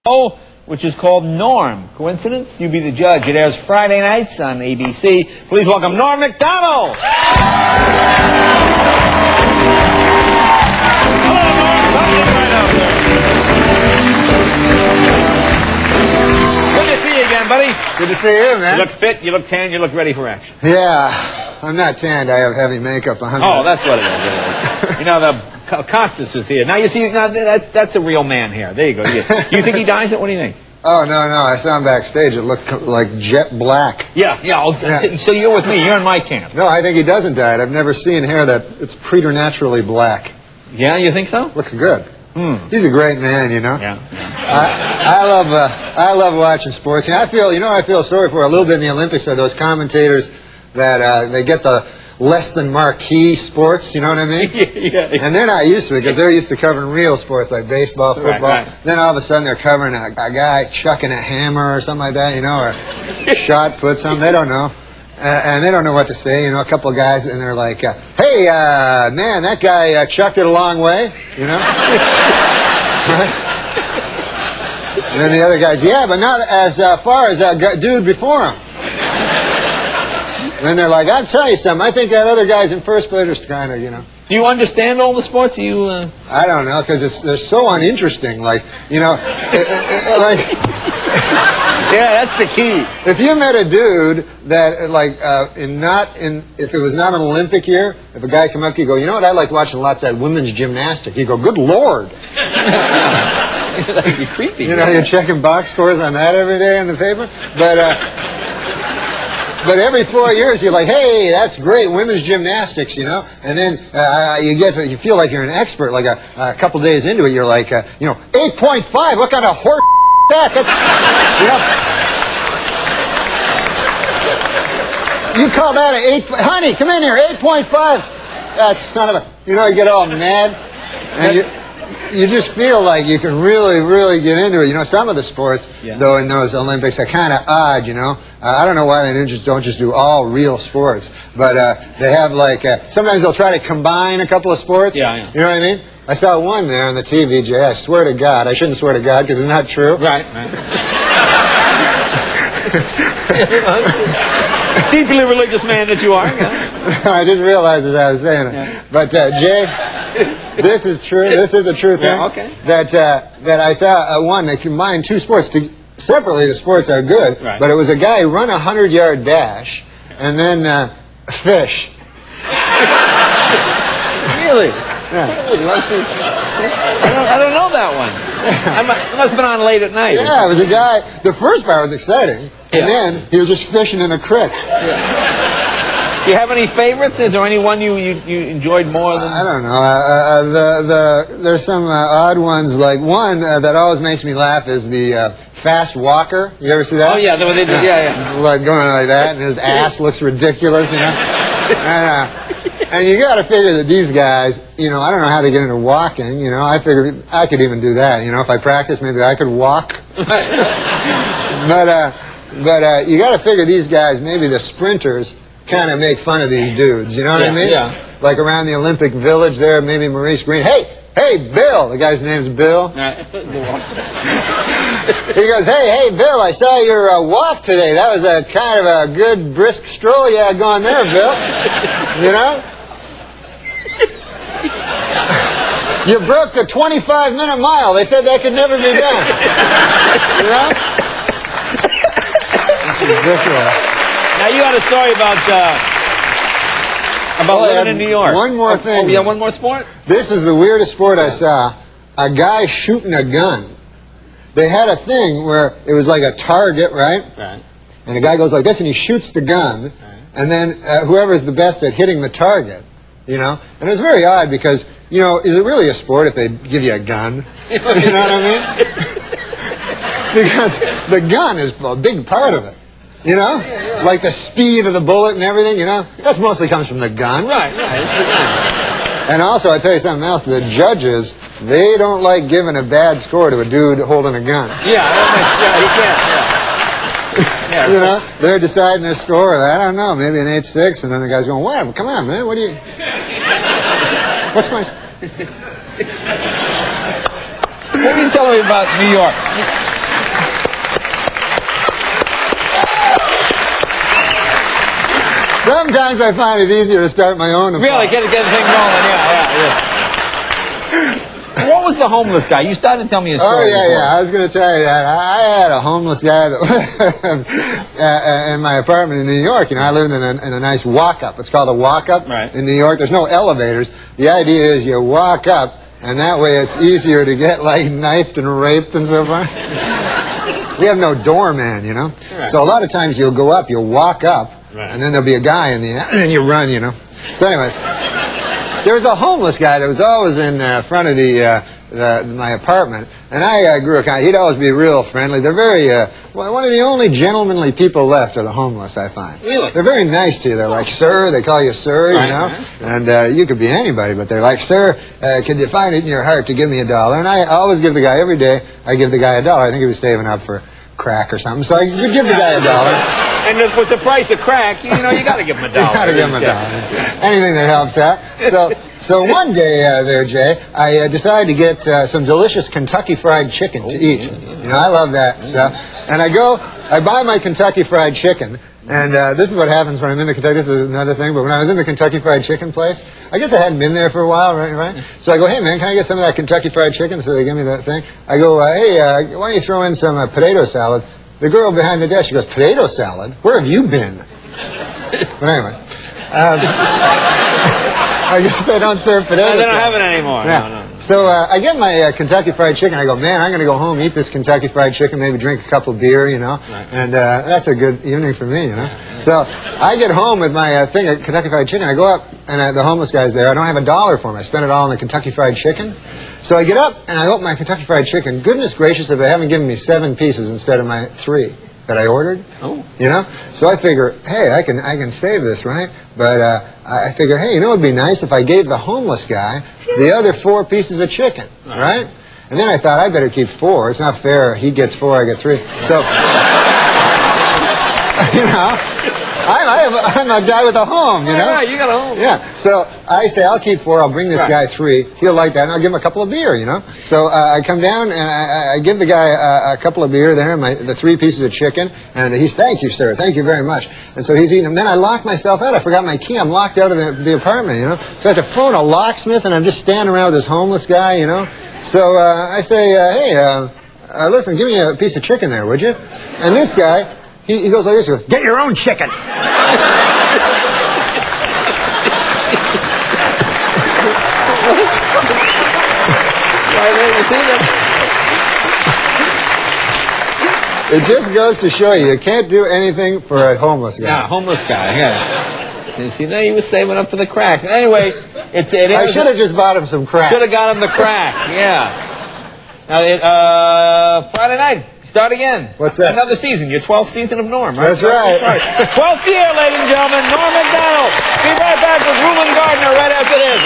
show, which is called Norm. Coincidence? You be the judge. It airs Friday nights on ABC. Please welcome Norm Macdonald. Hello, Norm. Come in right out there. Good to see you again, buddy. Good to see you, man. You look fit, you look tan, you look ready for action. Yeah, I'm not tanned. I have heavy makeup on. Oh, that's what it is. You know, the Costas was here. Now you see, now that's a real man here. There you go. Do you think he dyes it? What do you think? Oh, no. I saw him backstage. It looked like jet black. Yeah. So you're with me. You're in my camp. No, I think he doesn't dye it. I've never seen hair that it's preternaturally black. Yeah, you think so? Looks good. He's a great man, you know. Yeah. I love watching sports. And I feel sorry for a little bit in the Olympics are those commentators that they get the less than marquee sports, you know what I mean? Yeah. And they're not used to it because they're used to covering real sports like baseball, football. Right. Then all of a sudden they're covering a guy chucking a hammer or something like that, you know, or shot put something. They don't know. And they don't know what to say, you know, a couple of guys, and they're like, hey, man, that guy chucked it a long way, you know? Right? And then the other guy's, yeah, but not as far as that dude before him. And then they're like, I'll tell you something, I think that other guy's in first place is kind of, you know. Do you understand all the sports? You? I don't know, because they're so uninteresting, like, you know, like... Yeah, that's the key. If you met a dude that, like, if it was not an Olympic year, if a guy come up to you, go, you know what, I like watching lots of that women's gymnastics. You go, good Lord. That'd be creepy. You know, you're checking box scores on that every day in the paper. But every 4 years, you're like, hey, that's great, women's gymnastics, you know? And then you feel like you're an expert. Like a couple days into it, you're like, you know, 8.5, what kind of horse that's, you know? You call that an 8, honey, come in here, 8.5. That son of a, you know, you get all mad. And you just feel like you can really get into it. You know, some of the sports, though, in those Olympics are kind of odd, you know. I don't know why they don't just do all real sports. But they have, like, sometimes they'll try to combine a couple of sports. Yeah. You know what I mean? I saw one there on the TV, Jay. I swear to God. I shouldn't swear to God because it's not true. Right. Deeply religious man that you are. Yeah. I didn't realize as I was saying it. Yeah. But, Jay, this is true. This is a true thing. Yeah, okay. That I saw one that combined two sports. Separately, the sports are good. Right. But it was a guy who run a 100-yard dash and then fish. Really? Yeah. I don't know that one. It must have been on late at night. Yeah, it was a guy. The first part was exciting. And then he was just fishing in a creek. Yeah. Do you have any favorites? Is there any one you enjoyed more than? I don't know. There's some odd ones. Like one that always makes me laugh is the fast walker. You ever see that? Oh yeah, the one they did. Yeah. It's like going like that, and his ass looks ridiculous, you know. And you got to figure that these guys, you know, I don't know how they get into walking. You know, I figured I could even do that. You know, if I practice, maybe I could walk. But you got to figure these guys, maybe the sprinters, kind of make fun of these dudes. You know what I mean? Yeah. Like around the Olympic Village there, maybe Maurice Green. Hey, Bill. The guy's name's Bill. He goes, hey, Bill, I saw your walk today. That was a kind of a good, brisk stroll you had going there, Bill. You know? You broke the 25-minute mile. They said that could never be done. You know? Ridiculous. Now you had a story about living in New York. One more thing. Oh, yeah, one more sport? This is the weirdest sport I saw. A guy shooting a gun. They had a thing where it was like a target, right? Right. And the guy goes like this, and he shoots the gun, right. And then whoever's the best at hitting the target, you know? And it was very odd because, you know, is it really a sport if they give you a gun? You know what I mean? Because the gun is a big part of it. You know? Yeah. Like the speed of the bullet and everything, you know? That mostly comes from the gun. Right. It's the gun. And also, I'll tell you something else. The judges, they don't like giving a bad score to a dude holding a gun. Yeah, he can't. Yeah. You know? They're deciding their score. I don't know. Maybe an 8-6. And then the guy's going, what? Come on, man. What do you... What's my... What can you tell me about New York? Sometimes I find it easier to start my own. Really, get the thing rolling. Yeah. What was the homeless guy? You started to tell me a story. Oh, yeah, before. I was going to tell you that. I had a homeless guy that was in my apartment in New York. You know, I lived in a nice walk-up. It's called a walk-up in New York. There's no elevators. The idea is you walk up, and that way it's easier to get, like, knifed and raped and so forth. We have no doorman, you know. Right. So a lot of times you'll go up, you'll walk up, and then there'll be a guy in the end, and then you run, you know. So anyways, there was a homeless guy that was always in front of my apartment, and I grew a kind. He'd always be real friendly. They're very one of the only gentlemanly people left are the homeless, I find. Really? They're very nice to you. They're like, sir. They call you sir, you know. And you could be anybody, but they're like, sir, could you find it in your heart to give me $1? And I always give the guy every day. I give the guy $1. I think he was saving up for crack or something, so I would give the guy $1. And with the price of crack, you know, you got to give him $1. You got to give him $1. Anything that helps out. So one day there, Jay, I decided to get some delicious Kentucky Fried Chicken to eat. You know, I love that stuff. And I buy my Kentucky Fried Chicken, and this is what happens when I'm in the Kentucky. This is another thing, but when I was in the Kentucky Fried Chicken place, I guess I hadn't been there for a while, right? So I go, hey, man, can I get some of that Kentucky Fried Chicken? So they give me that thing. I go, hey, why don't you throw in some potato salad? The girl behind the desk, she goes, potato salad? Where have you been? But anyway. I guess they don't serve potato salad. They don't have it anymore. Yeah. No. So I get my Kentucky Fried Chicken. I go, man, I'm going to go home, eat this Kentucky Fried Chicken, maybe drink a cup of beer, you know. And that's a good evening for me, you know. So I get home with my thing of Kentucky Fried Chicken. I go up, and the homeless guy's there. I don't have $1 for him. I spend it all on the Kentucky Fried Chicken. So I get up, and I open my Kentucky Fried Chicken. Goodness gracious if they haven't given me 7 pieces instead of my 3 that I ordered. Oh. You know? So I figure, hey, I can save this, right? But I figure, hey, you know what would be nice if I gave the homeless guy the other 4 pieces of chicken, right? And then I thought, I better keep 4. It's not fair. He gets 4, I get 3. So, you know, I'm a guy with a home, you know? Right, you got a home. Yeah, so I say, I'll keep 4, I'll bring this guy 3, he'll like that, and I'll give him a couple of beer, you know? So I come down, and I give the guy a couple of beer there, the 3 pieces of chicken, and he's, thank you, sir, thank you very much. And so he's eating them. Then I lock myself out. I forgot my key. I'm locked out of the apartment, you know? So I have to phone a locksmith, and I'm just standing around with this homeless guy, you know? So I say, hey, listen, give me a piece of chicken there, would you? And this guy, he goes like this, he goes, get your own chicken. It just goes to show you can't do anything for a homeless guy. Yeah, homeless guy, yeah. You see, there he was saving up for the crack. Anyway, I should have just bought him some crack. Should have got him the crack, yeah. Now, Friday night, start again. What's that? Another season, your 12th season of Norm, right? That's right. 12th year, ladies and gentlemen, Norm Macdonald. Be right back with Reuben Gardner right after this.